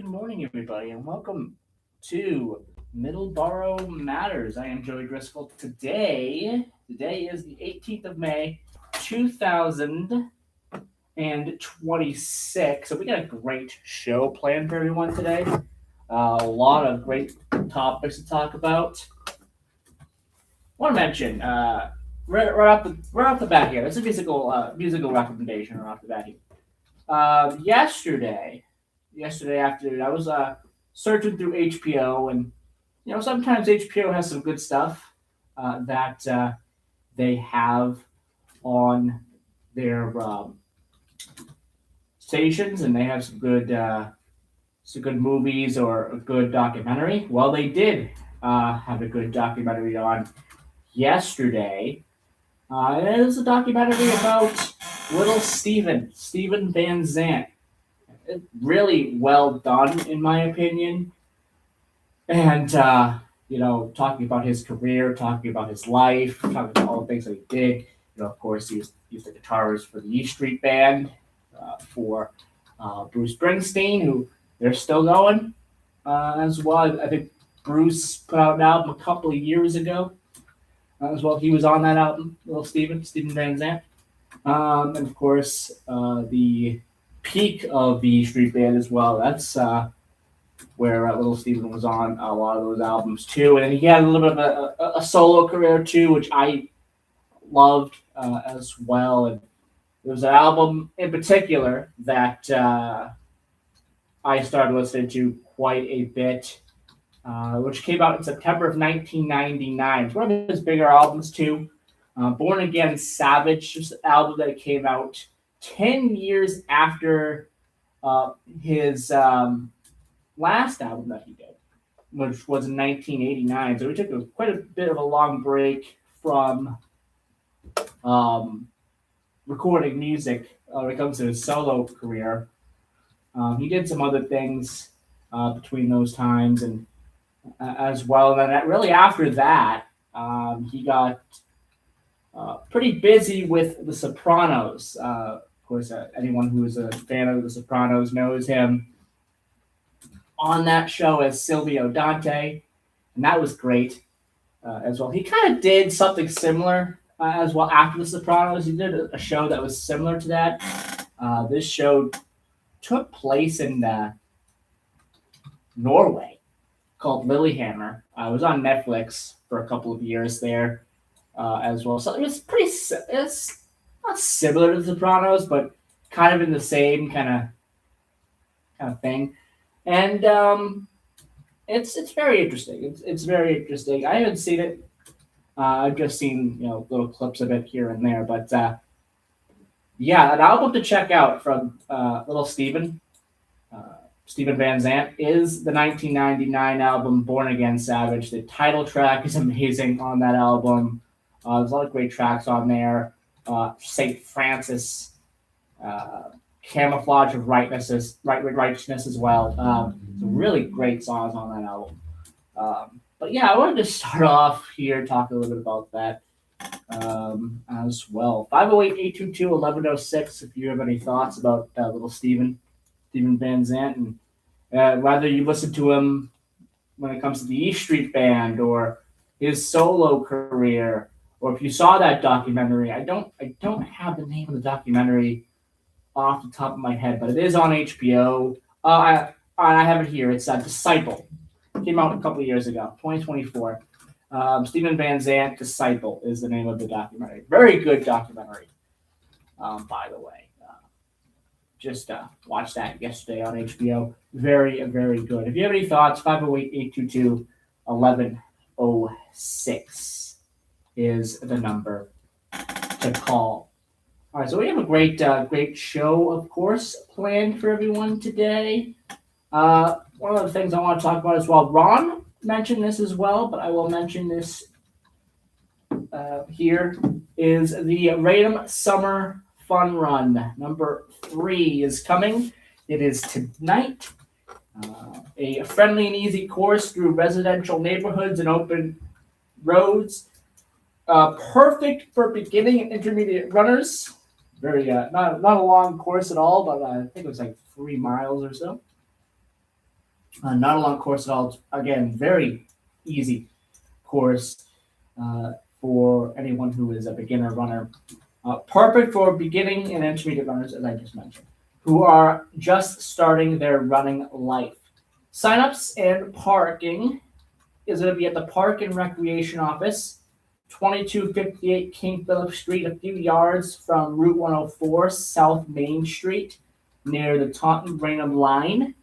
good morning, everybody, and welcome to Middleboro Matters. I am Joey Driscoll. Today is the 18th of May, 2026. So we got a great show planned for everyone today. A lot of great topics to talk about. Want to mention right off the bat here. This is a musical recommendation right off the bat here. Yesterday afternoon, I was searching through HBO, and sometimes HBO has some good stuff that they have on their stations, and they have some good movies or a good documentary. Well, they did have a good documentary on yesterday. And it is a documentary about little Steven Van Zandt. Really well done, in my opinion. And talking about his career, talking about his life, talking about all the things that he did. Of course, he was the guitarist for the E Street Band, for Bruce Springsteen, who they're still going as well. I think Bruce put out an album a couple of years ago as well. He was on that album, little Steven Van Zandt. And of course, the peak of the Street Band as well. That's where Little Steven was on a lot of those albums too. And he had a little bit of a solo career too, which I loved as well. And there was an album in particular that I started listening to quite a bit, which came out in September of 1999. It's one of his bigger albums too. Born Again Savage, just an album that came out 10 years after his last album that he did, which was in 1989. So he took quite a bit of a long break from recording music when it comes to his solo career. He did some other things between those times and as well. And then really after that, he got pretty busy with The Sopranos. Of course, anyone who is a fan of The Sopranos knows him on that show as Silvio Dante, and that was great as well. He kind of did something similar as well after The Sopranos. He did a show that was similar to that. This show took place in Norway, called Lilyhammer. It was on Netflix for a couple of years there as well. So it's not similar to The Sopranos, but kind of in the same kind of thing. And it's very interesting. It's very interesting. I haven't seen it. I've just seen little clips of it here and there, but yeah, an album to check out from little Steven Van Zandt is the 1999 album Born Again Savage. The title track is amazing on that album. There's a lot of great tracks on there. St. Francis, Camouflage of Righteousness as well. Some really great songs on that album. But yeah, I wanted to start off here talking a little bit about that as well. 508-822-1106 if you have any thoughts about little Steven Van Zandt, and whether you listen to him when it comes to the E Street Band or his solo career, or if you saw that documentary. I don't have the name of the documentary off the top of my head, but it is on HBO. I have it here. It's Disciple. It came out a couple of years ago, 2024. Steven Van Zandt, Disciple is the name of the documentary. Very good documentary, by the way. Just watched that yesterday on HBO. Very, very good. If you have any thoughts, 508-822-1106 is the number to call. All right, so we have a great show, of course, planned for everyone today. One of the things I want to talk about as well, Ron mentioned this as well, but I will mention this here, is the Radom Summer Fun Run. Number 3 is coming. It is tonight. A friendly and easy course through residential neighborhoods and open roads. Perfect for beginning and intermediate runners. Very not a long course at all, but I think it was like 3 miles or so. Not a long course at all. It's, again, very easy course uh, for anyone who is a beginner runner. Perfect for beginning and intermediate runners, as I just mentioned, who are just starting their running life. Signups and parking is going to be at the Park and Recreation Office, 2258 King Philip Street, a few yards from Route 104, South Main Street, near the Taunton Raynham line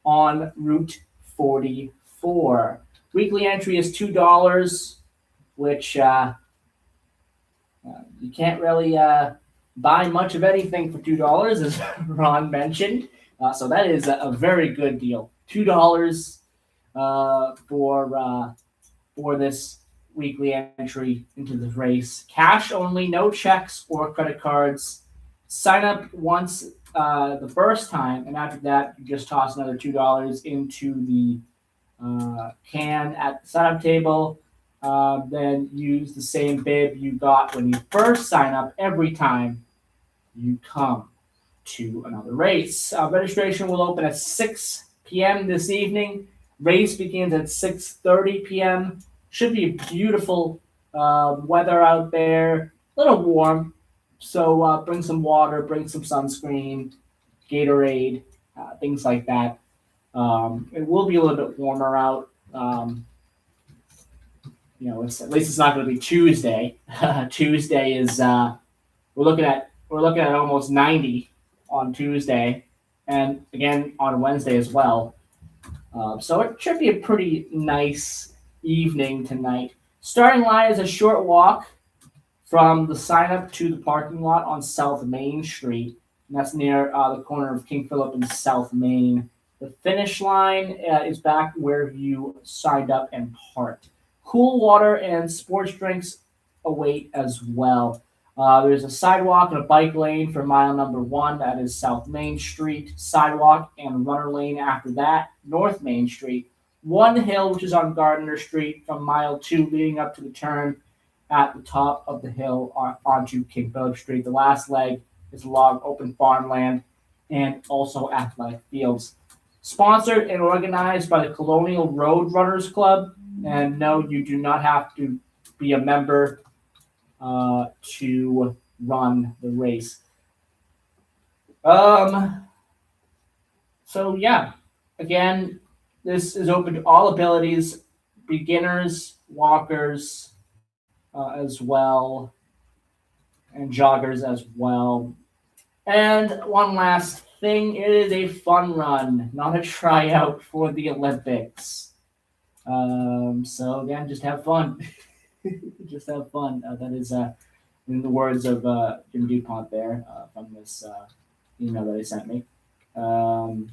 on Route 44. Weekly entry is $2, which you can't really buy much of anything for $2, as Ron mentioned. So that is a very good deal. $2 for this weekly entry into the race. Cash only, no checks or credit cards. Sign up once the first time, and after that, you just toss another $2 into the can at the sign up table. Then use the same bib you got when you first sign up every time you come to another race. Registration will open at 6 p.m. this evening. Race begins at 6:30 p.m. Should be beautiful weather out there. A little warm, so bring some water, bring some sunscreen, Gatorade, things like that. It will be a little bit warmer out. It's, at least it's not going to be Tuesday. Tuesday is we're looking at almost 90 on Tuesday, and again on Wednesday as well. So it should be a pretty nice evening tonight. Starting line is a short walk from the sign up to the parking lot on South Main Street. And that's near the corner of King Philip and South Main. The finish line is back where you signed up and parked. Cool water and sports drinks await as well. There's a sidewalk and a bike lane for mile number one. That is South Main Street. Sidewalk and runner lane after that, North Main Street. One hill, which is on Gardner Street, from mile two, leading up to the turn at the top of the hill onto King Philip Street. The last leg is log open farmland and also athletic fields. Sponsored and organized by the Colonial Road Runners Club. And no, you do not have to be a member to run the race. So yeah, again, this is open to all abilities, beginners, walkers, as well, and joggers as well. And one last thing, it is a fun run, not a tryout for the Olympics. So again, just have fun. Just have fun. That is, in the words of Jim DuPont there from this email that he sent me, um,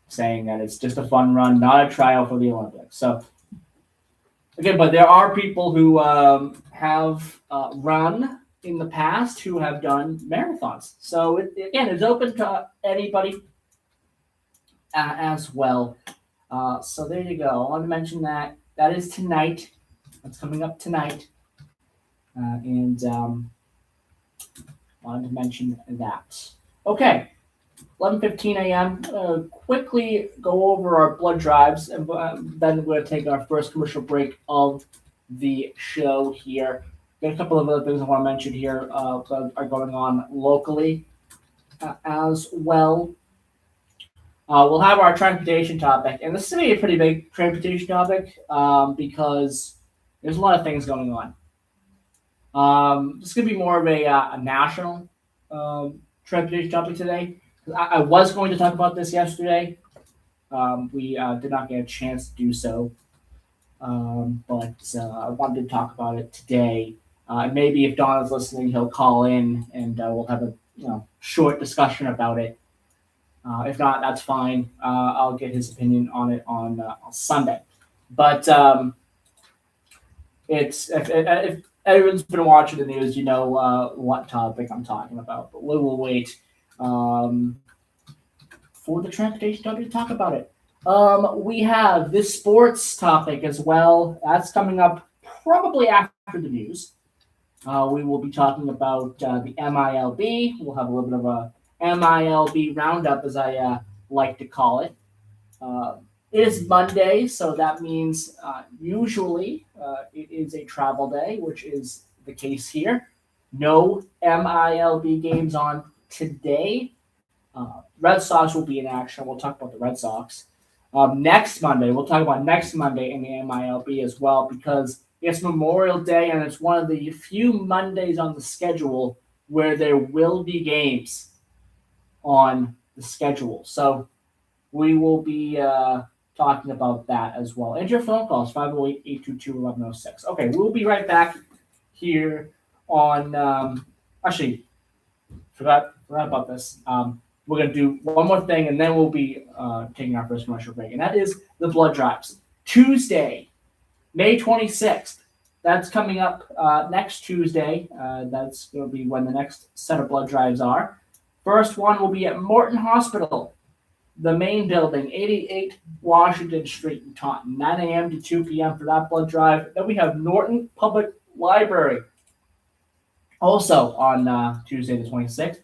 saying that it's just a fun run, not a trial for the Olympics. So again, but there are people who have run in the past who have done marathons. So again, it's open to anybody as well. So there you go. I want to mention that that is tonight. That's coming up tonight, and wanted to mention that. Okay, 11:15 a.m. Quickly go over our blood drives, and then we're going to take our first commercial break of the show here. Got a couple of other things I want to mention here that are going on locally as well. We'll have our transportation topic, and this is going to be a pretty big transportation topic because there's a lot of things going on. This is going to be more of a national transportation topic today. I was going to talk about this yesterday. We did not get a chance to do so, but I wanted to talk about it today. Maybe if Don is listening, he'll call in and we'll have a short discussion about it. If not, that's fine. I'll get his opinion on it on Sunday. But it's if everyone's been watching the news, you know what topic I'm talking about. But we will wait for the transportation topic to talk about it. We have this sports topic as well. That's coming up probably after the news. We will be talking about the MILB. We'll have a little bit of a MILB roundup, as I like to call it. Uh, it is Monday, so that means usually it is a travel day, which is the case here. No MILB games on today. Red Sox will be in action. We'll talk about the Red Sox. Next Monday, we'll talk about next Monday in the MILB as well because it's Memorial Day and it's one of the few Mondays on the schedule where there will be games on the schedule. So we will be talking about that as well. And your phone calls, 508-822-1106. Okay, we'll be right back here on, actually, forgot about this. We're going to do one more thing, and then we'll be taking our first commercial break, and that is the blood drives. Tuesday, May 26th. That's coming up next Tuesday. That's going to be when the next set of blood drives are. First one will be at Morton Hospital, the main building, 88 Washington Street in Taunton, 9 a.m. to 2 p.m. for that blood drive. Then we have Norton Public Library, also on Tuesday the 26th,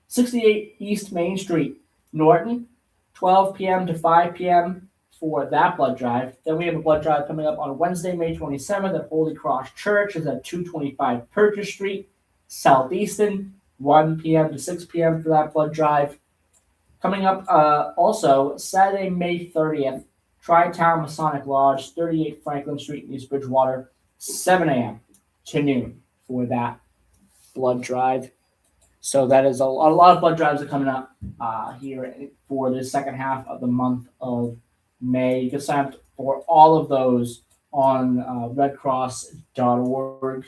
68 East Main Street, Norton, 12 p.m. to 5 p.m. for that blood drive. Then we have a blood drive coming up on Wednesday, May 27th at Holy Cross Church. Is at 225 Purchase Street, Southeastern, 1 p.m. to 6 p.m. for that blood drive. Coming up also Saturday, May 30th, Tri-Town Masonic Lodge, 38 Franklin Street in East Bridgewater, 7 a.m. to noon for that blood drive. So that is a lot of blood drives are coming up here for the second half of the month of May. You can sign up for all of those on redcross.org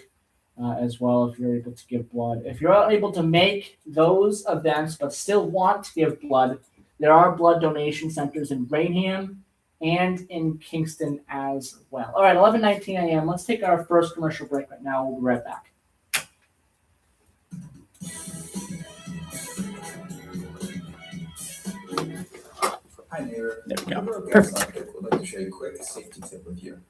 as well if you're able to give blood. If you're unable to make those events but still want to give blood, there are blood donation centers in Rainham and in Kingston as well. All right, 11:19 a.m. Let's take our first commercial break right now. We'll be right back. Hi, neighbor. There we go. Middleboro Gas Perfect. Electric would like to share a quick safety tip with you.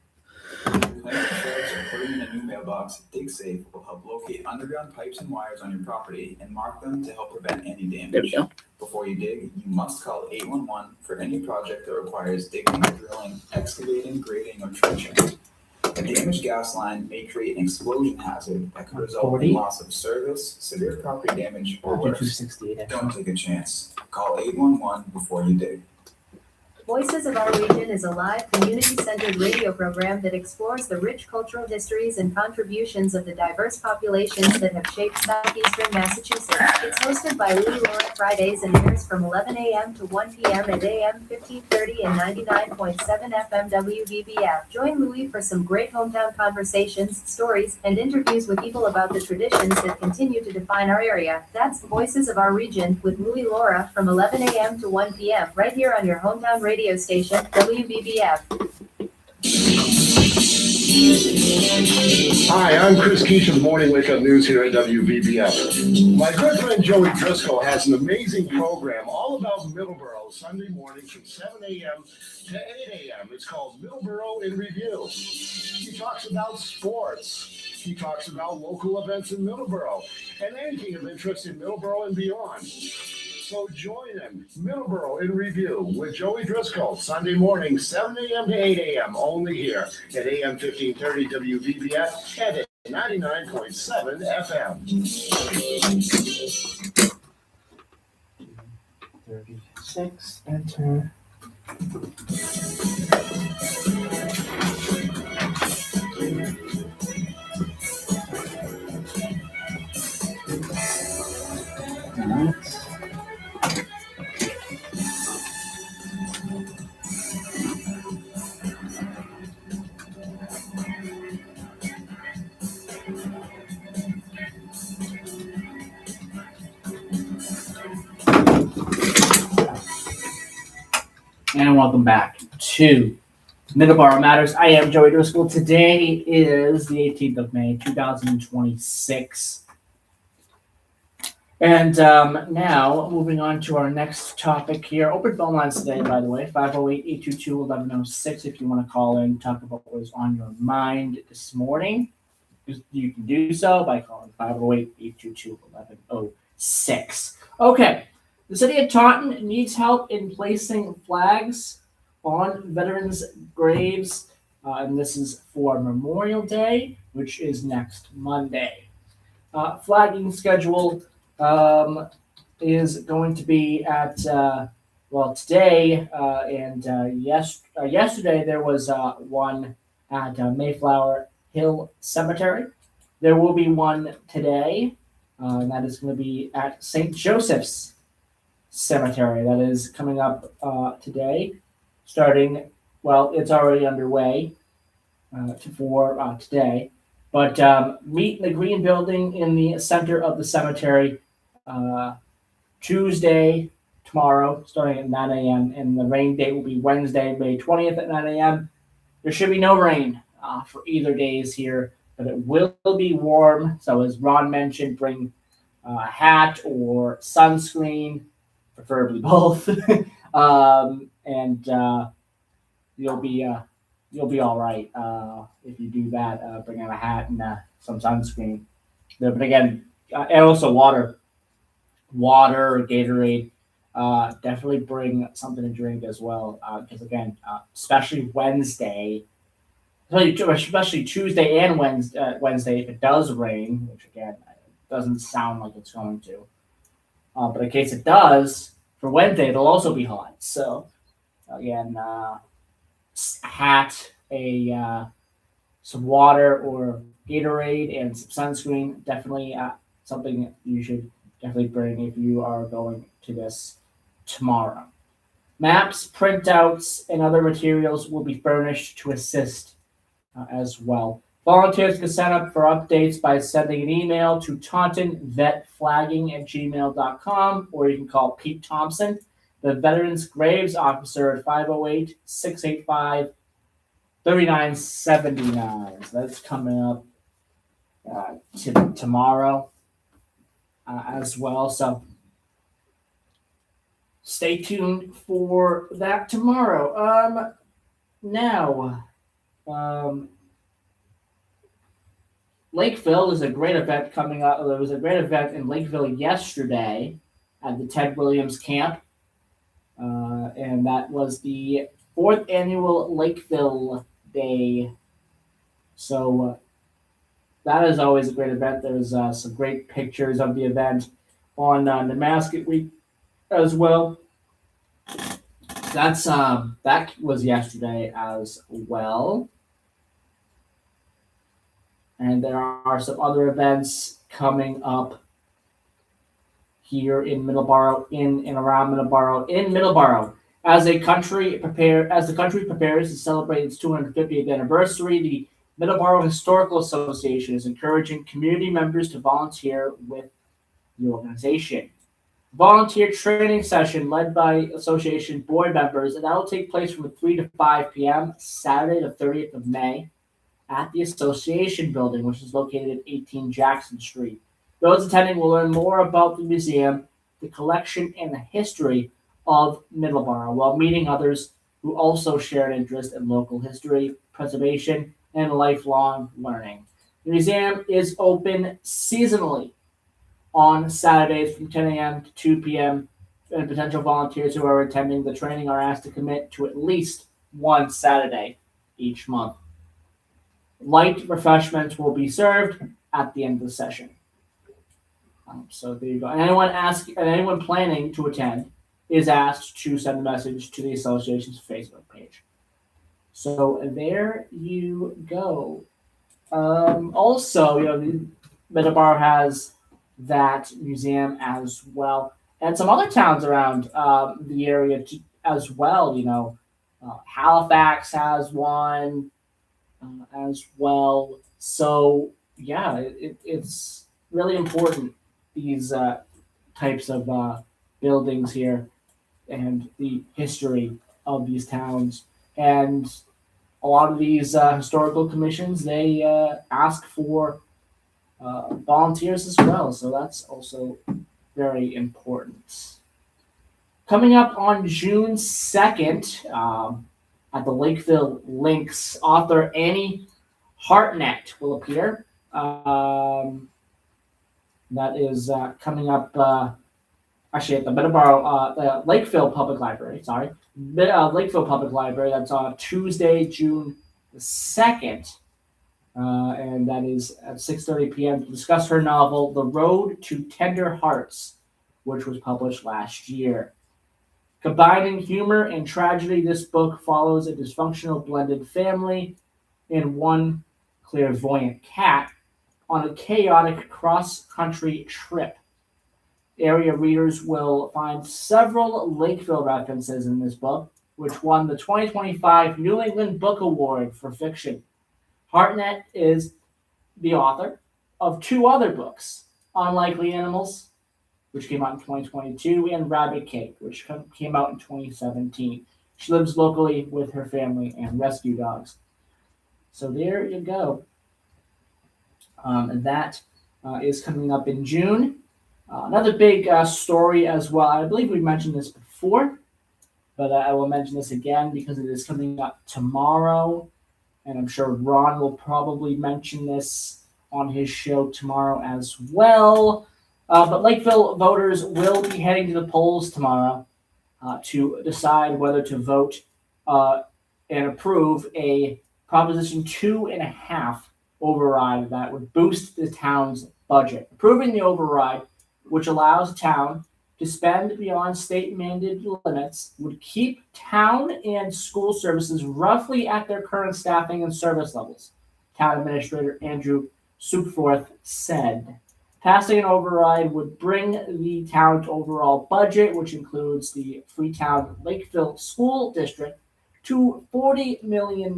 Planting shrubs or putting in a new mailbox, DigSafe will help locate underground pipes and wires on your property and mark them to help prevent any damage. There we go. Before you dig, you must call 811 for any project that requires digging, drilling, excavating, grading, or trenching. A damaged gas line may create an explosion hazard that could result 40. in loss of service, severe property damage, or worse. 268. Don't take a chance. Call 811 before you dig. Voices of Our Region is a live, community-centered radio program that explores the rich cultural histories and contributions of the diverse populations that have shaped southeastern Massachusetts. It's hosted by Louie Laura Fridays and airs from 11 a.m. to 1 p.m. at AM 1530 and 99.7 FM WVBF. Join Louie for some great hometown conversations, stories, and interviews with people about the traditions that continue to define our area. That's Voices of Our Region with Louie Laura from 11 a.m. to 1 p.m. right here on your hometown radio station, WBBF. Hi, I'm Chris Keach of the Morning Wake Up News here at WVBF. My good friend Joey Driscoll has an amazing program all about Middleboro Sunday mornings from 7 a.m. to 8 a.m. It's called Middleboro in Review. He talks about sports. He talks about local events in Middleboro and anything of interest in Middleboro and beyond. So join him, Middleboro in Review with Joey Driscoll, Sunday morning, 7 a.m. to 8 a.m. only here at AM 1530 WVBF and at 99.7 FM. 36, enter. And welcome back to Middleboro Matters. I am Joey Driscoll. Today is the 18th of May, 2026. And now, moving on to our next topic here. Open phone lines today, by the way, 508-822-1106 if you want to call in, talk about what was on your mind this morning. You can do so by calling 508-822-1106. Okay. The city of Taunton needs help in placing flags on veterans' graves, and this is for Memorial Day, which is next Monday. Flagging schedule is going to be at today and yesterday there was one at Mayflower Hill Cemetery. There will be one today, and that is going to be at St. Joseph's Cemetery. That is coming up today, starting. Well, it's already underway for today. But meet in the green building in the center of the cemetery uh, Tuesday, tomorrow, starting at 9 a.m. And the rain date will be Wednesday, May 20th at 9 a.m. There should be no rain for either days here, but it will be warm. So, as Ron mentioned, bring a hat or sunscreen, preferably both. And you'll be you'll be all right if you do that. Bring out a hat and some sunscreen. But again, and also water or Gatorade. Definitely bring something to drink as well, because again, especially Wednesday, especially Tuesday and Wednesday, if it does rain, which again doesn't sound like it's going to, but in case it does, for Wednesday it'll also be hot. So again, a hat, some water or Gatorade, and some sunscreen. Definitely something you should definitely bring if you are going to this tomorrow. Maps, printouts, and other materials will be furnished to assist as well. Volunteers can sign up for updates by sending an email to tauntonvetflagging@gmail.com, or you can call Pete Thompson, the Veterans Graves Officer, at 508-685-3979. So that's coming up tomorrow as well. So stay tuned for that tomorrow. Now, Lakeville is a great event coming up. There was a great event in Lakeville yesterday at the Ted Williams Camp, and that was the 4th annual Lakeville Day. So that is always a great event. There's some great pictures of the event on Nemasket Week as well. That was yesterday as well. And there are some other events coming up here in Middleboro, in and around Middleboro. In Middleboro, as the country prepares to celebrate its 250th anniversary, the Middleboro Historical Association is encouraging community members to volunteer with the organization. Volunteer training session led by association board members, and that will take place from 3 to 5 p.m. Saturday, the 30th of May, at the Association Building, which is located at 18 Jackson Street. Those attending will learn more about the museum, the collection, and the history of Middleboro, while meeting others who also share an interest in local history, preservation, and lifelong learning. The museum is open seasonally on Saturdays from 10 a.m. to 2 p.m., and potential volunteers who are attending the training are asked to commit to at least one Saturday each month. Light refreshments will be served at the end of the session. So there you go. And anyone planning to attend is asked to send a message to the association's Facebook page. So there you go. Also, Middleboro has that museum as well, and some other towns around the area as well. Halifax has one as well. So yeah, it's really important, these types of buildings here and the history of these towns. And a lot of these historical commissions, they ask for volunteers as well. So that's also very important. Coming up on June 2nd, at the Lakeville Lynx, author Annie Hartnett will appear. That is coming up actually at the Middleboro, the Lakeville Public Library. Sorry, Lakeville Public Library. That's on Tuesday, June the 2nd, and that is at 6:30 p.m. to discuss her novel *The Road to Tender Hearts*, which was published last year. Combining humor and tragedy, this book follows a dysfunctional blended family and one clairvoyant cat on a chaotic cross-country trip. Area readers will find several Lakeville references in this book, which won the 2025 New England Book Award for fiction. Hartnett is the author of two other books, Unlikely Animals, which came out in 2022, and Rabbit Cake, which came out in 2017. She lives locally with her family and rescue dogs. So there you go. And that is coming up in June. Another big story as well. I believe we mentioned this before, but I will mention this again because it is coming up tomorrow. And I'm sure Ron will probably mention this on his show tomorrow as well. But Lakeville voters will be heading to the polls tomorrow to decide whether to vote and approve a Proposition 2.5 override that would boost the town's budget. Approving the override, which allows the town to spend beyond state mandated limits, would keep town and school services roughly at their current staffing and service levels, Town Administrator Andrew Supforth said. Passing an override would bring the town's overall budget, which includes the Freetown Lakeville School District, to $40 million,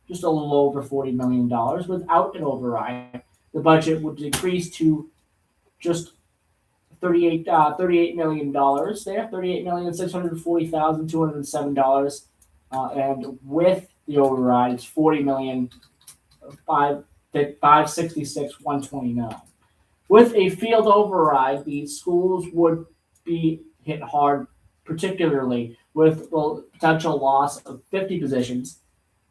just a little over $40 million. Without an override, the budget would decrease to just $38 million there, $38,640,207. And with the override, it's $40,566,129. With a field override, the schools would be hit hard, particularly with the potential loss of 50 positions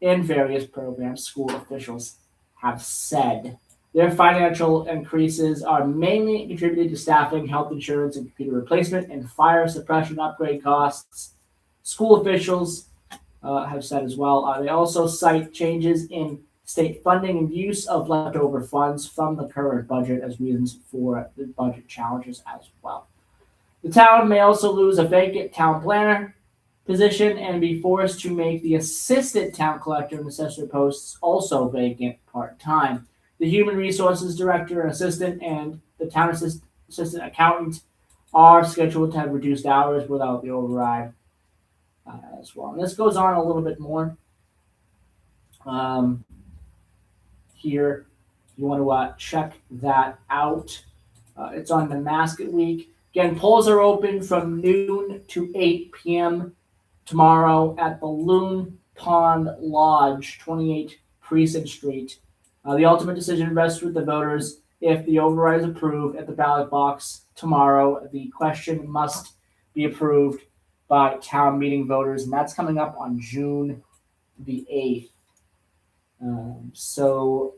in various programs, school officials have said. Their financial increases are mainly contributed to staffing, health insurance, and computer replacement, and fire suppression upgrade costs. School officials have said as well. They also cite changes in state funding and use of leftover funds from the current budget as reasons for the budget challenges as well. The town may also lose a vacant town planner position and be forced to make the assistant town collector and assessor posts also vacant part-time. The human resources director and assistant and the town assistant accountant are scheduled to have reduced hours without the override as well. And this goes on a little bit more. Here, you want to check that out. It's on the Mascot Week. Again, polls are open from noon to 8 p.m. tomorrow at the Loon Pond Lodge, 28 Precinct Street. The ultimate decision rests with the voters. If the override is approved at the ballot box tomorrow, the question must be approved by town meeting voters, and that's coming up on June the 8th. So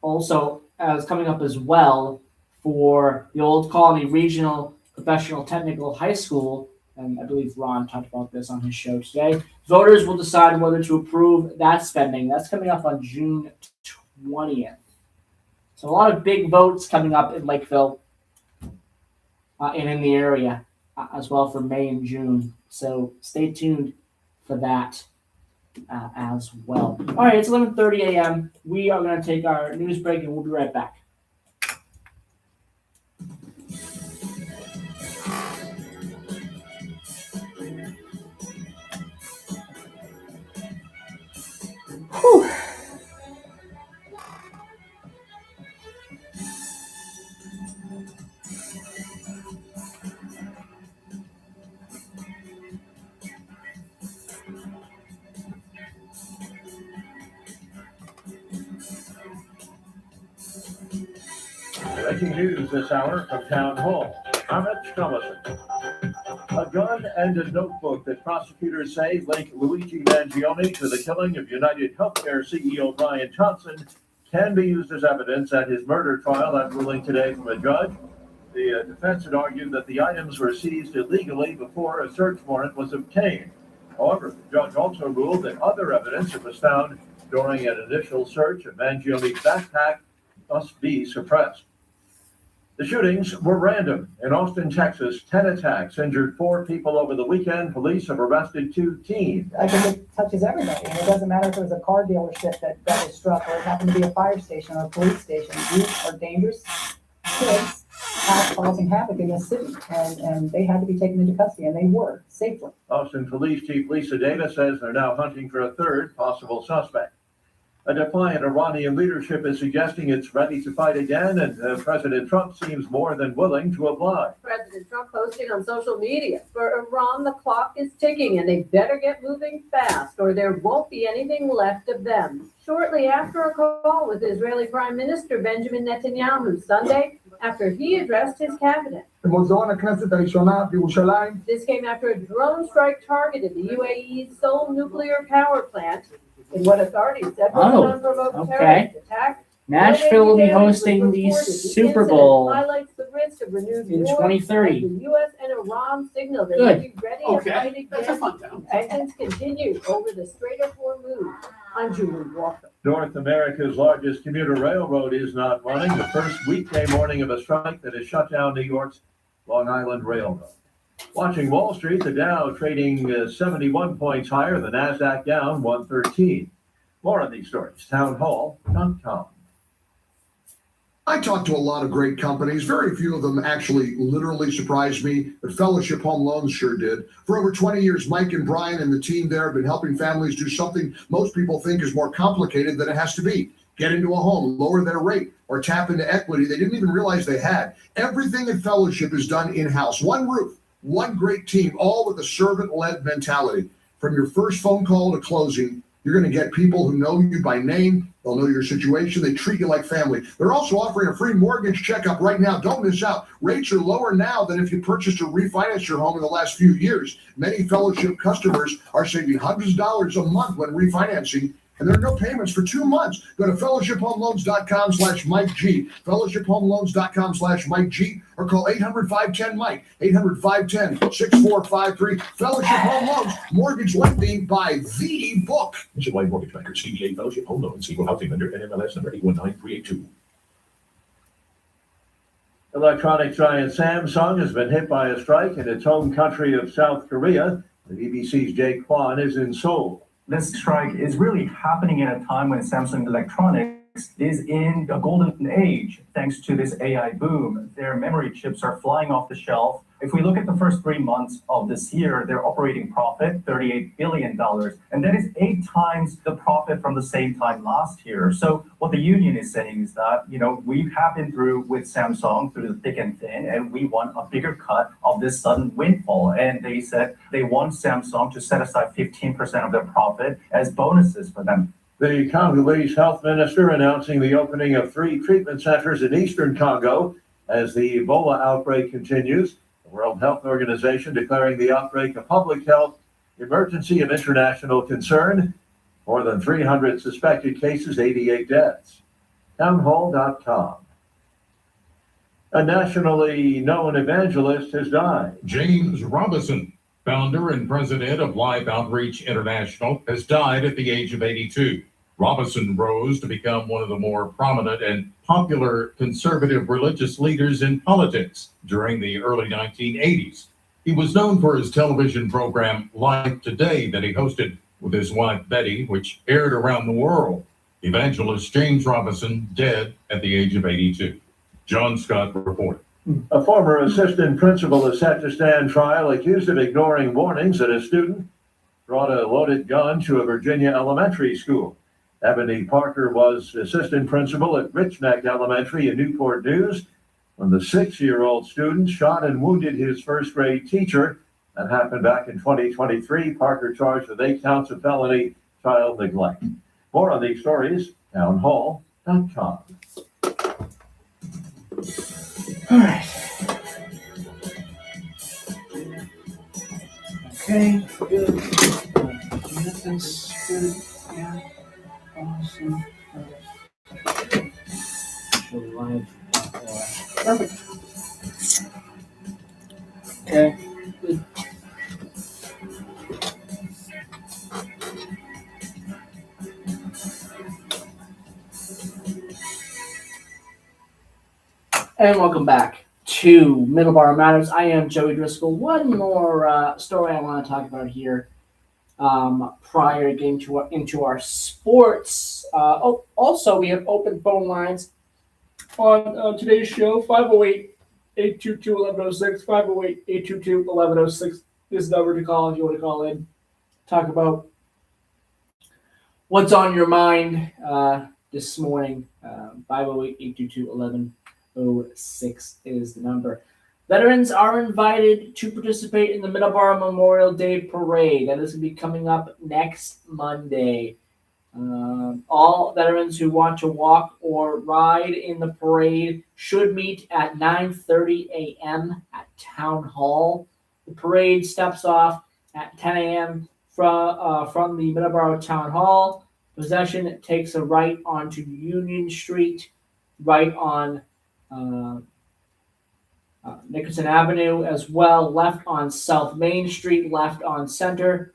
also as coming up as well for the Old Colony Regional Professional Technical High School, and I believe Ron talked about this on his show today, voters will decide whether to approve that spending. That's coming up on June 20th. So a lot of big votes coming up in Lakeville and in the area as well for May and June. So stay tuned for that as well. All right, it's 11:30 a.m. We are going to take our news break and we'll be right back. Whew. Breaking news this hour from Town Hall. I'm Ed Scullison. A gun and a notebook that prosecutors say link Luigi Mangione to the killing of United Healthcare CEO Brian Johnson can be used as evidence at his murder trial. That ruling today from a judge. The defense had argued that the items were seized illegally before a search warrant was obtained. However, the judge also ruled that other evidence that was found during an initial search of Mangioni's backpack must be suppressed. The shootings were random. In Austin, Texas, 10 attacks injured 4 people over the weekend. Police have arrested 2 teens. I think it touches everybody, and it doesn't matter if it was a car dealership that was struck, or it happened to be a fire station or a police station. These are dangerous kids causing havoc in the city, and they had to be taken into custody, and they were, safely. Austin Police Chief Lisa Davis says they're now hunting for a third possible suspect. A defiant Iranian leadership is suggesting it's ready to fight again, and President Trump seems more than willing to oblige. President Trump posted on social media, for Iran, the clock is ticking and they better get moving fast or there won't be anything left of them. Shortly after a call with Israeli Prime Minister Benjamin Netanyahu Sunday, after he addressed his cabinet. This came after a drone strike targeted the UAE's sole nuclear power plant in what authorities said was an unprovoked terrorist attack. Nashville will be hosting the Super Bowl Highlights the risk of renewed in war 2030. as the U.S. and Iran signal they Good. will be ready to Okay, fight that's a again. fun town. Tensions continue over the Strait of Hormuz. I'm Julie Walker. North America's largest commuter railroad is not running, the first weekday morning of a strike that has shut down New York's Long Island Railroad. Watching Wall Street, the Dow trading 71 points higher, the NASDAQ down 113. More on these stories, townhall.com. I talked to a lot of great companies. Very few of them actually literally surprised me, but Fellowship Home Loans sure did. For over 20 years, Mike and Brian and the team there have been helping families do something most people think is more complicated than it has to be. Get into a home, lower their rate, or tap into equity they didn't even realize they had. Everything at Fellowship is done in-house. One roof, one great team, all with a servant-led mentality. From your first phone call to closing, you're going to get people who know you by name. They'll know your situation. They treat you like family. They're also offering a free mortgage checkup right now. Don't miss out. Rates are lower now than if you purchased or refinanced your home in the last few years. Many Fellowship customers are saving hundreds of dollars a month when refinancing, and there are no payments for 2 months. Go to fellowshiphomeloans.com/Mike G, fellowshiphomeloans.com/Mike G, or call 800-510-MIKE, 800-510-6453. Fellowship Home Loans, mortgage lending by the book. Nationwide Mortgage Bankers, CBA Fellowship Home Loans, Equal Housing Lender, NMLS number 819382. Electronic giant Samsung has been hit by a strike in its home country of South Korea. The BBC's Jake Kwan is in Seoul. This strike is really happening at a time when Samsung Electronics is in a golden age thanks to this AI boom. Their memory chips are flying off the shelf. If we look at the first 3 months of this year, their operating profit, $38 billion, and that is 8 times the profit from the same time last year. So what the union is saying is that, we have been through with Samsung through the thick and thin, and we want a bigger cut of this sudden windfall. And they said they want Samsung to set aside 15% of their profit as bonuses for them. The Congolese health minister announcing the opening of 3 treatment centers in eastern Congo as the Ebola outbreak continues. The World Health Organization declaring the outbreak a public health emergency of international concern. More than 300 suspected cases, 88 deaths. Townhall.com. A nationally known evangelist has died. James Robison, founder and president of Life Outreach International, has died at the age of 82. Robison rose to become one of the more prominent and popular conservative religious leaders in politics during the early 1980s. He was known for his television program Life Today that he hosted with his wife Betty, which aired around the world. Evangelist James Robison dead at the age of 82. John Scott reported. A former assistant principal is set to stand trial accused of ignoring warnings that a student brought a loaded gun to a Virginia elementary school. Ebony Parker was assistant principal at Rich Neck Elementary in Newport News when the 6-year-old student shot and wounded his first grade teacher. That happened back in 2023. Parker charged with 8 counts of felony child neglect. More on these stories, townhall.com. All right. Okay, good. Nothing's good. Yeah. Awesome. Perfect. Okay. And welcome back to Middleboro Matters. I am Joey Driscoll. One more story I want to talk about here prior to getting into our sports. Also, we have open phone lines on today's show. 508-822-1106, 508-822-1106 is the number to call if you want to call in. Talk about what's on your mind this morning. 508-822-1106 is the number. Veterans are invited to participate in the Middleboro Memorial Day Parade. That is going to be coming up next Monday. All veterans who want to walk or ride in the parade should meet at 9:30 a.m. at Town Hall. The parade steps off at 10 a.m. From the Middleboro Town Hall. Procession takes a right onto Union Street, right on Nickerson Avenue as well, left on South Main Street, left on Center,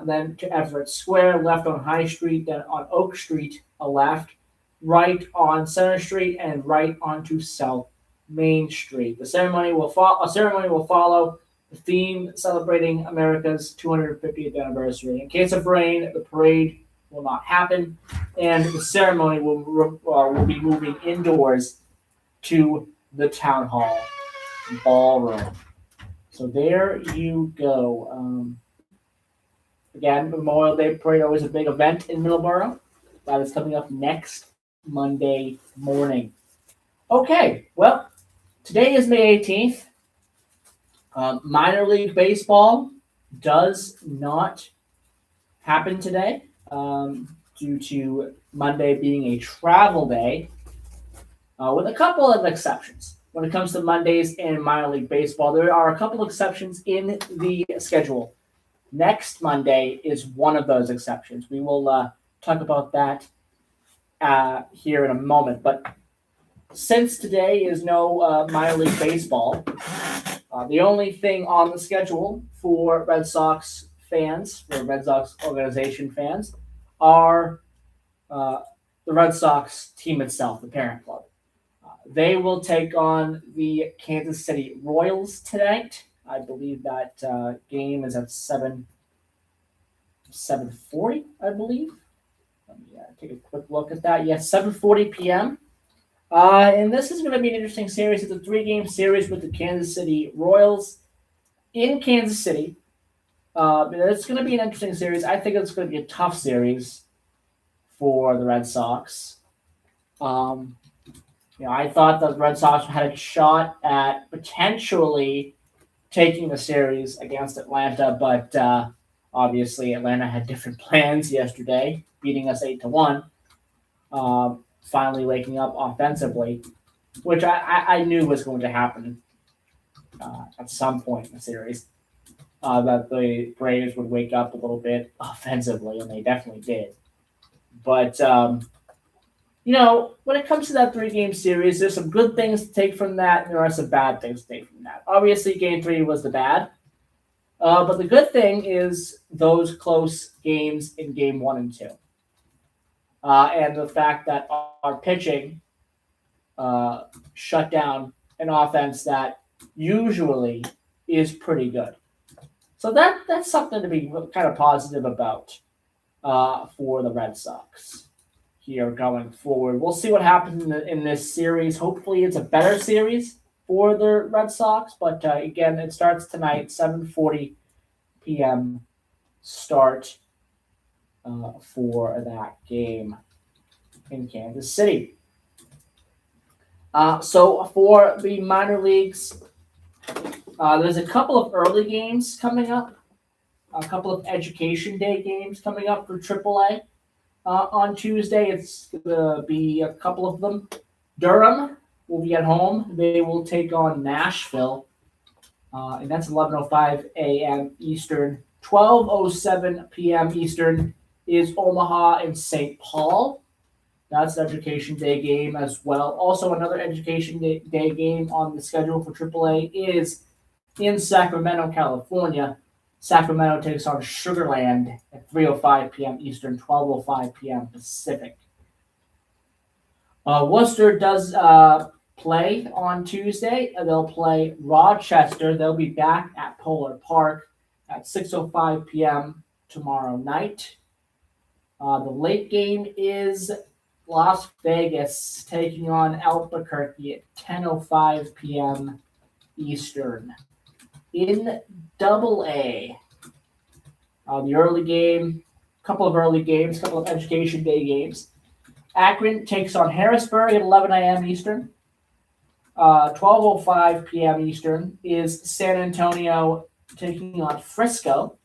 then to Everett Square, left on High Street, then on Oak Street, a left, right on Center Street, and right onto South Main Street. A ceremony will follow the theme celebrating America's 250th anniversary. In case of rain, the parade will not happen, and the ceremony will be moving indoors to the Town Hall ballroom. So there you go. Again, Memorial Day Parade always a big event in Middleboro. That is coming up next Monday morning. Okay, well, today is May 18th. Minor League Baseball does not happen today due to Monday being a travel day, with a couple of exceptions. When it comes to Mondays in minor league baseball, there are a couple exceptions in the schedule. Next Monday is one of those exceptions. We will talk about that here in a moment. But since today is no minor league baseball, the only thing on the schedule for Red Sox fans, for Red Sox organization fans, are the Red Sox team itself, the parent club. They will take on the Kansas City Royals tonight. I believe that game is at 7:40, I believe. Let me take a quick look at that. Yes, 7:40 p.m. And this is going to be an interesting series. It's a 3-game series with the Kansas City Royals in Kansas City. It's going to be an interesting series. I think it's going to be a tough series for the Red Sox. I thought the Red Sox had a shot at potentially taking the series against Atlanta, but obviously Atlanta had different plans yesterday, beating us 8-1. Finally waking up offensively, which I knew was going to happen at some point in the series. That the Braves would wake up a little bit offensively, and they definitely did. But when it comes to that 3-game series, there's some good things to take from that, and there are some bad things to take from that. Obviously, Game 3 was the bad. But the good thing is those close games in Game 1 and 2. And the fact that our pitching shut down an offense that usually is pretty good. So that's something to be kind of positive about for the Red Sox here going forward. We'll see what happens in this series. Hopefully it's a better series for the Red Sox. But again, it starts tonight, 7:40 p.m. start for that game in Kansas City. So for the minor leagues, there's a couple of early games coming up, a couple of Education Day games coming up for AAA. On Tuesday, it's going to be a couple of them. Durham will be at home. They will take on Nashville, and that's 11:05 a.m. Eastern. 12:07 p.m. Eastern is Omaha and St. Paul. That's an Education Day game as well. Also, another Education Day game on the schedule for AAA is In Sacramento, California, Sacramento takes on Sugarland at 3:05 p.m. Eastern, 12:05 p.m. Pacific. Worcester does play on Tuesday. They'll play Rochester. They'll be back at Polar Park at 6:05 p.m. tomorrow night. The late game is Las Vegas taking on Albuquerque at 10:05 p.m. Eastern. In Double A, the early game, couple of Education Day games. Akron takes on Harrisburg at 11 a.m. Eastern. 12:05 p.m. Eastern is San Antonio taking on Frisco.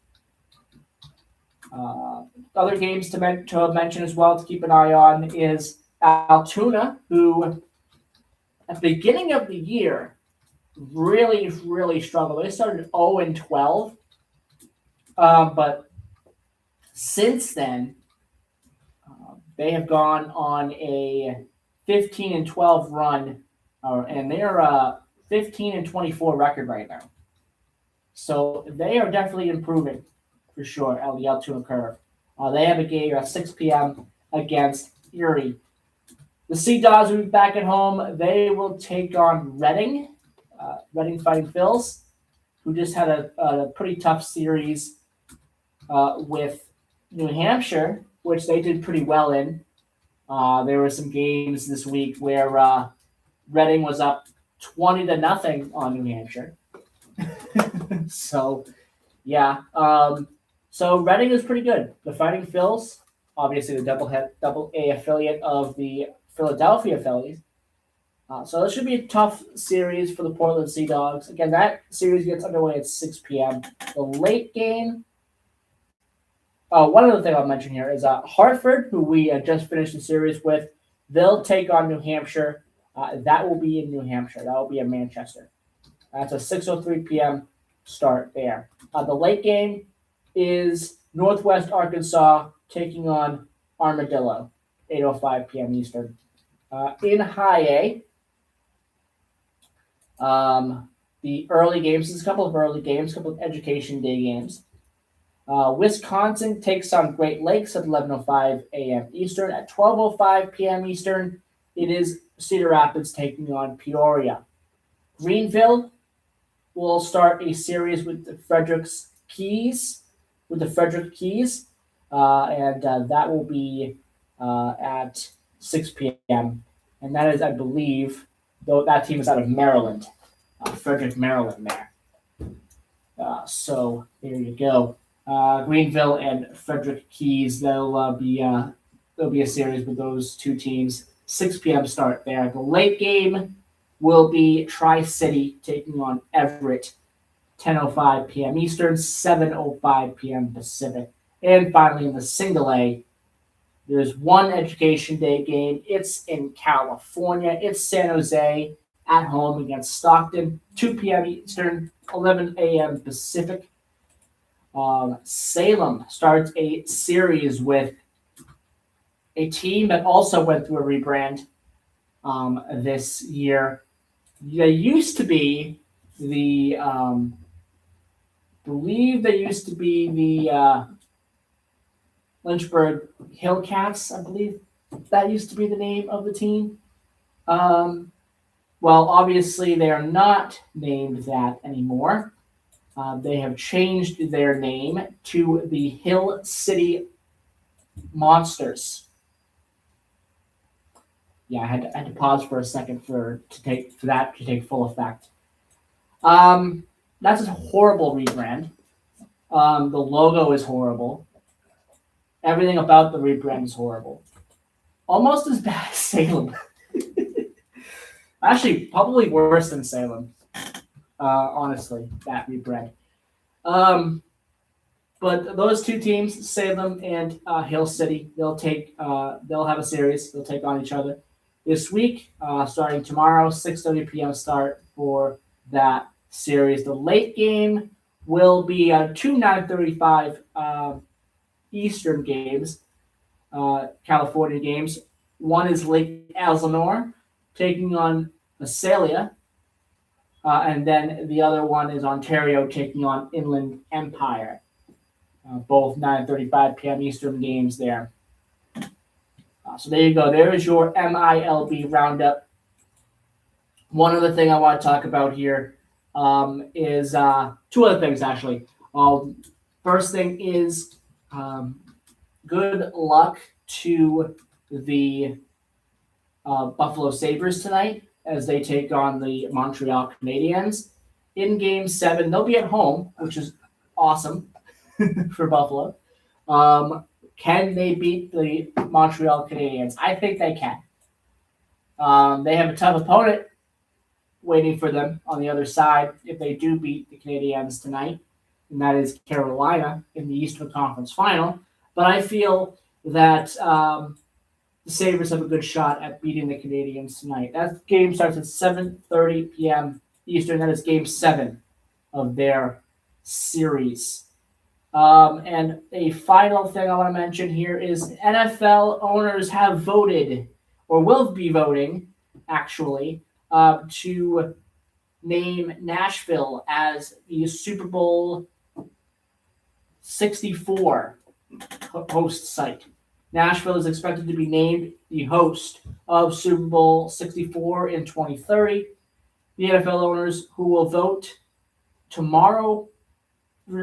Other games to mention as well to keep an eye on is Altoona, who at the beginning of the year really struggled. They started 0-12, but since then they have gone on a 15-12 run, and they're 15-24 record right now. So they are definitely improving for sure at the Altoona curve. They have a game at 6 p.m. against Erie. The Sea Dogs will be back at home. They will take on Reading. Reading Fighting Phils, who just had a pretty tough series with New Hampshire, which they did pretty well in. There were some games this week where Reading was up 20-0 on New Hampshire. So, yeah. So Reading is pretty good. The Fighting Phils, obviously the double A affiliate of the Philadelphia Phillies. So this should be a tough series for the Portland Sea Dogs. Again, that series gets underway at 6 p.m. The late game. One other thing I'll mention here is Hartford, who we just finished the series with. They'll take on New Hampshire. That will be in New Hampshire. That will be in Manchester. That's a 6:03 p.m. start there. The late game is Northwest Arkansas taking on Armadillo, 8:05 p.m. Eastern. In High A, the early games, there's a couple of early games, a couple of Education Day games. Wisconsin takes on Great Lakes at 11:05 a.m. Eastern. At 12:05 p.m. Eastern, it is Cedar Rapids taking on Peoria. Greenville will start a series with the Frederick Keys, and that will be at 6 p.m. And that is, I believe, though that team is out of Maryland, Frederick, Maryland. There. So there you go. Greenville and Frederick Keys. There'll be a series with those two teams. 6 p.m. start there. The late game will be Tri-City taking on Everett, 10:05 p.m. Eastern, 7:05 p.m. Pacific. And finally, in the Single A, there's one Education Day game. It's in California. It's San Jose at home against Stockton, 2 p.m. Eastern, 11 a.m. Pacific. Salem starts a series with a team that also went through a rebrand this year. They used to be the Lynchburg Hillcats, I believe. That used to be the name of the team. Well, obviously they are not named that anymore. They have changed their name to the Hill City Monsters. Yeah, I had to pause for a second for that to take full effect. That's a horrible rebrand. The logo is horrible. Everything about the rebrand is horrible. Almost as bad as Salem. Actually, probably worse than Salem. Honestly, that rebrand. But those two teams, Salem and Hill City, they'll have a series. They'll take on each other this week, starting tomorrow, 6:30 p.m. start for that series. The late game will be two 9:35 Eastern games, California games. One is Lake Elsinore taking on Visalia. And then the other one is Ontario taking on Inland Empire. Both 9:35 p.m. Eastern games there. So there you go. There is your MILB roundup. One other thing I want to talk about here is two other things, actually. First thing is good luck to the Buffalo Sabres tonight as they take on the Montreal Canadiens. In Game 7, they'll be at home, which is awesome for Buffalo. Can they beat the Montreal Canadiens? I think they can. They have a tough opponent waiting for them on the other side if they do beat the Canadiens tonight, and that is Carolina in the Eastern Conference Final. But I feel that the Sabres have a good shot at beating the Canadiens tonight. That game starts at 7:30 p.m. Eastern. That is Game 7 of their series. And a final thing I want to mention here is NFL owners have voted, or will be voting, actually, to name Nashville as the Super Bowl 64 host site. Nashville is expected to be named the host of Super Bowl 64 in 2030. The NFL owners who will vote tomorrow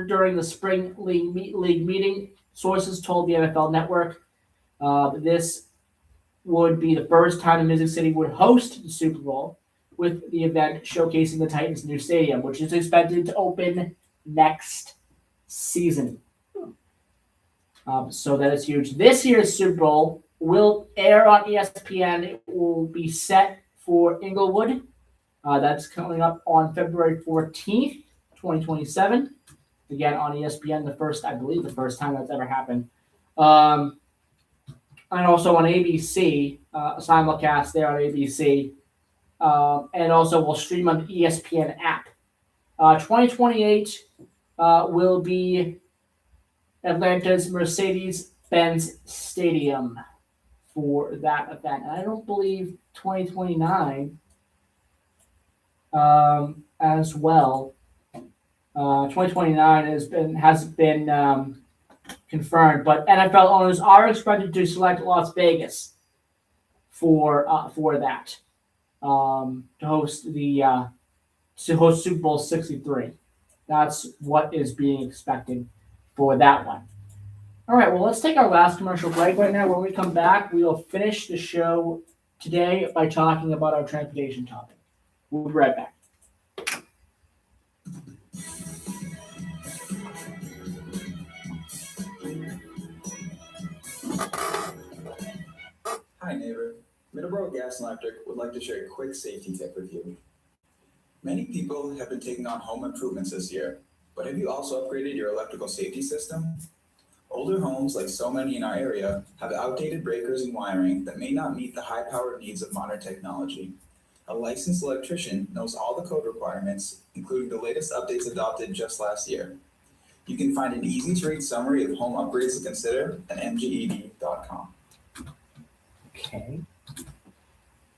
during the Spring League meeting, sources told the NFL Network this would be the first time the Music City would host the Super Bowl, with the event showcasing the Titans' new stadium, which is expected to open next season. So that is huge. This year's Super Bowl will air on ESPN. It will be set for Inglewood. That's coming up on February 14th, 2027. Again, on ESPN, the first time that's ever happened. And also on ABC, a simulcast there on ABC. And also will stream on the ESPN app. 2028 will be Atlanta's Mercedes-Benz Stadium for that event. And I don't believe 2029 as well. 2029 has been confirmed, but NFL owners are expected to select Las Vegas for that to host Super Bowl 63. That's what is being expected for that one. All right, well, let's take our last commercial break right now. When we come back, we will finish the show today by talking about our transportation topic. We'll be right back. Hi neighbor, Middleboro Gas and Electric would like to share a quick safety tip with you. Many people have been taking on home improvements this year, but have you also upgraded your electrical safety system? Older homes, like so many in our area, have outdated breakers and wiring that may not meet the high-powered needs of modern technology. A licensed electrician knows all the code requirements, including the latest updates adopted just last year. You can find an easy-to-read summary of home upgrades to consider at mged.com. Okay.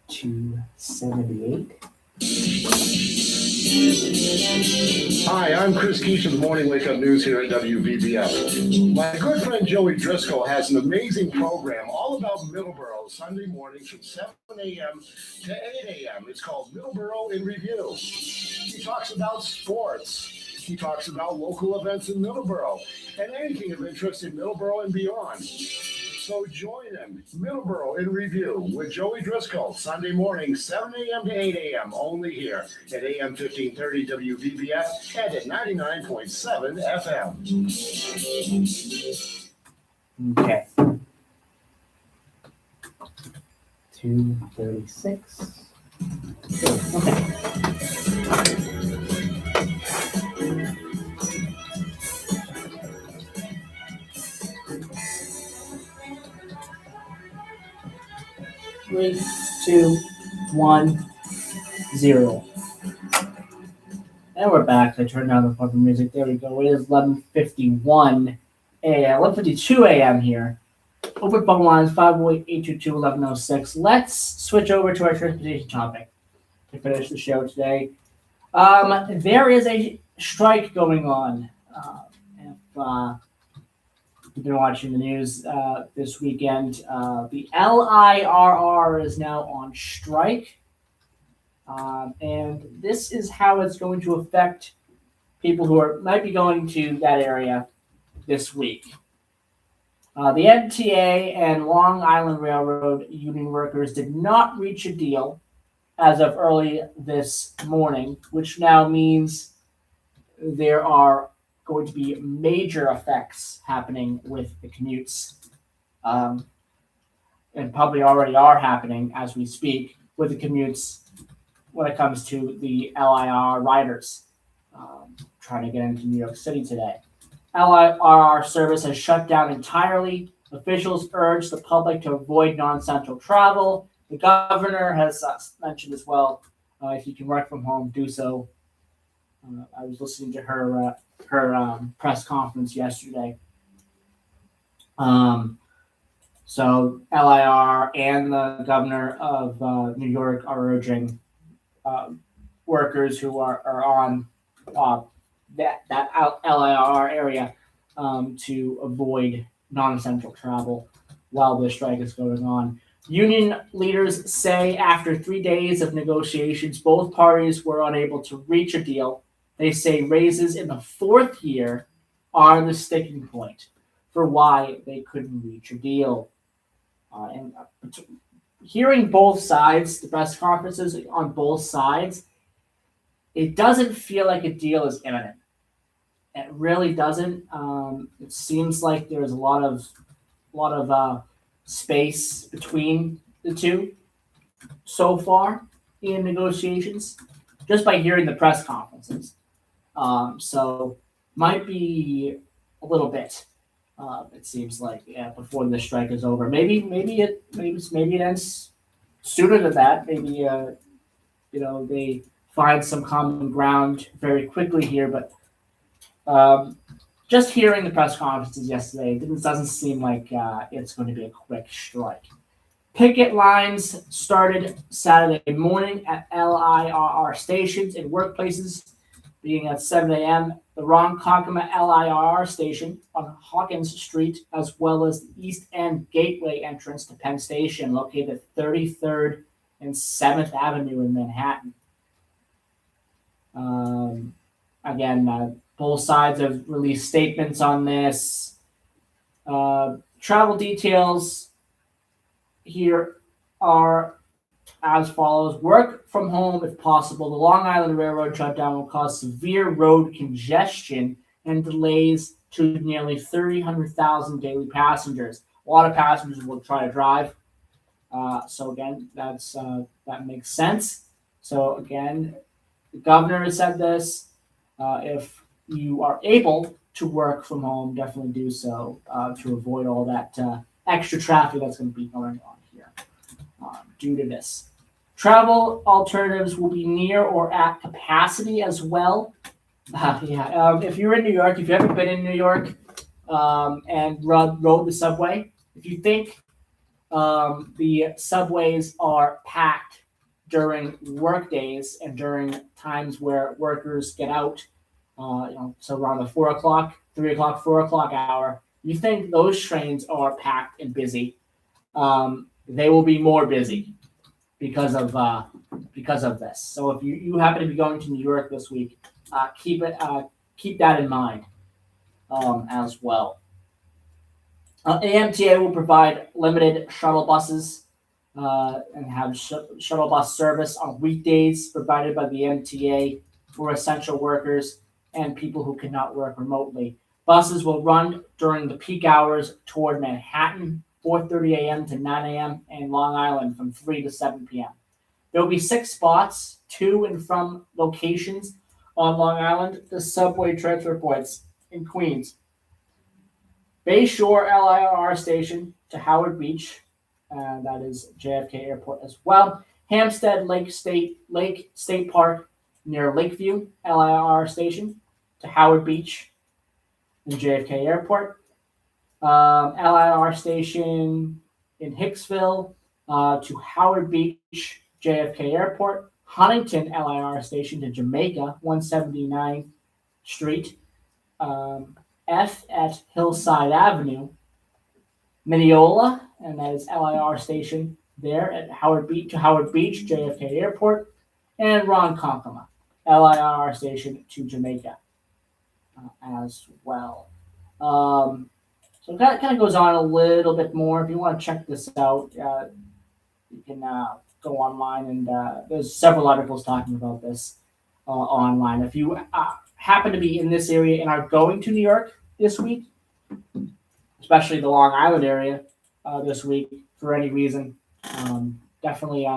278. Hi, I'm Chris Keach of the Morning Wake Up News here at WVBF. My good friend Joey Driscoll has an amazing program all about Middleboro Sunday mornings from 7 a.m. to 8 a.m. It's called Middleboro in Review. He talks about sports. He talks about local events in Middleboro and anything of interest in Middleboro and beyond. So join him, Middleboro in Review with Joey Driscoll, Sunday morning, 7 a.m. to 8 a.m. only here at AM 1530 WVBF and at 99.7 FM. Okay. 236. Okay. 3, 2, 1, 0. And we're back. I turned down the fucking music. There we go. It is 11:51 a.m. 11:52 a.m. here. Open phone lines 508-822-1106. Let's switch over to our transportation topic to finish the show today. There is a strike going on. If you've been watching the news this weekend, the LIRR is now on strike. And this is how it's going to affect people who might be going to that area this week. The MTA and Long Island Railroad union workers did not reach a deal as of early this morning, which now means there are going to be major effects happening with the commutes, and probably already are happening as we speak with the commutes when it comes to the LIR riders trying to get into New York City today. LIR service has shut down entirely. Officials urge the public to avoid non-essential travel. The governor has mentioned as well, if you can work from home, do so. I was listening to her press conference yesterday. So LIR and the governor of New York are urging workers who are on that LIR area to avoid non-essential travel while the strike is going on. Union leaders say after 3 days of negotiations, both parties were unable to reach a deal. They say raises in the fourth year are the sticking point for why they couldn't reach a deal. And hearing both sides, the press conferences on both sides, it doesn't feel like a deal is imminent. It really doesn't. It seems like there's a lot of space between the two so far in negotiations, just by hearing the press conferences. So might be a little bit. It seems like before the strike is over. Maybe it ends sooner than that. Maybe they find some common ground very quickly here, but just hearing the press conferences yesterday, it doesn't seem like it's going to be a quick strike. Picket lines started Saturday morning at LIRR stations and workplaces, being at 7 a.m. The Ronkonkoma LIRR station on Hawkins Street, as well as the East End Gateway entrance to Penn Station, located at 33rd and 7th Avenue in Manhattan. Again, both sides have released statements on this. Travel details here are as follows. Work from home if possible. The Long Island Railroad shutdown will cause severe road congestion and delays to nearly 300,000 daily passengers. A lot of passengers will try to drive. So again, that makes sense. So again, the governor has said this. If you are able to work from home, definitely do so to avoid all that extra traffic that's going to be going on here due to this. Travel alternatives will be near or at capacity as well. If you're in New York, if you haven't been in New York and rode the subway, if you think the subways are packed during work days and during times where workers get out, so around the 4 o'clock, 3 o'clock, 4 o'clock hour, you think those trains are packed and busy. They will be more busy because of this. So if you happen to be going to New York this week, keep that in mind as well. AMTA will provide limited shuttle buses and have shuttle bus service on weekdays provided by the MTA for essential workers and people who cannot work remotely. Buses will run during the peak hours toward Manhattan, 4:30 a.m. to 9 a.m., and Long Island from 3 to 7 p.m. There will be 6 spots to and from locations on Long Island, the subway transfer points in Queens. Bayshore LIRR station to Howard Beach, that is JFK Airport as well. Hampstead Lake State Park near Lakeview LIRR station to Howard Beach and JFK Airport. LIR station in Hicksville to Howard Beach, JFK Airport. Huntington LIR station to Jamaica, 179th Street, F at Hillside Avenue, Mineola, and that is LIR station there at Howard Beach, JFK Airport, and Ronkonkoma, LIR station to Jamaica as well. So that kind of goes on a little bit more. If you want to check this out, you can go online, and there's several articles talking about this online. If you happen to be in this area and are going to New York this week, especially the Long Island area this week for any reason, definitely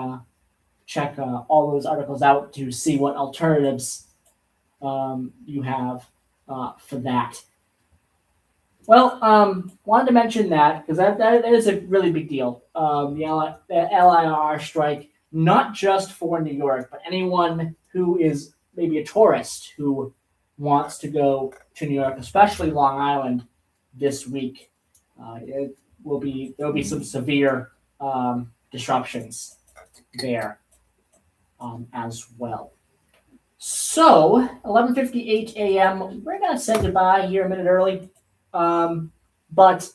check all those articles out to see what alternatives you have for that. Well, wanted to mention that because that is a really big deal. The LIR strike, not just for New York, but anyone who is maybe a tourist who wants to go to New York, especially Long Island, this week. There will be some severe disruptions there as well. So 11:58 a.m. We're gonna say goodbye here a minute early. But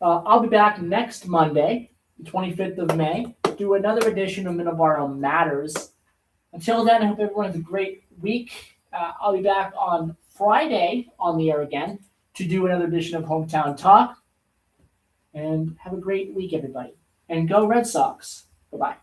I'll be back next Monday, the 25th of May, to do another edition of Middleboro Matters. Until then, I hope everyone has a great week. I'll be back on Friday on the air again to do another edition of Hometown Talk. And have a great week, everybody. And go Red Sox. Bye-bye.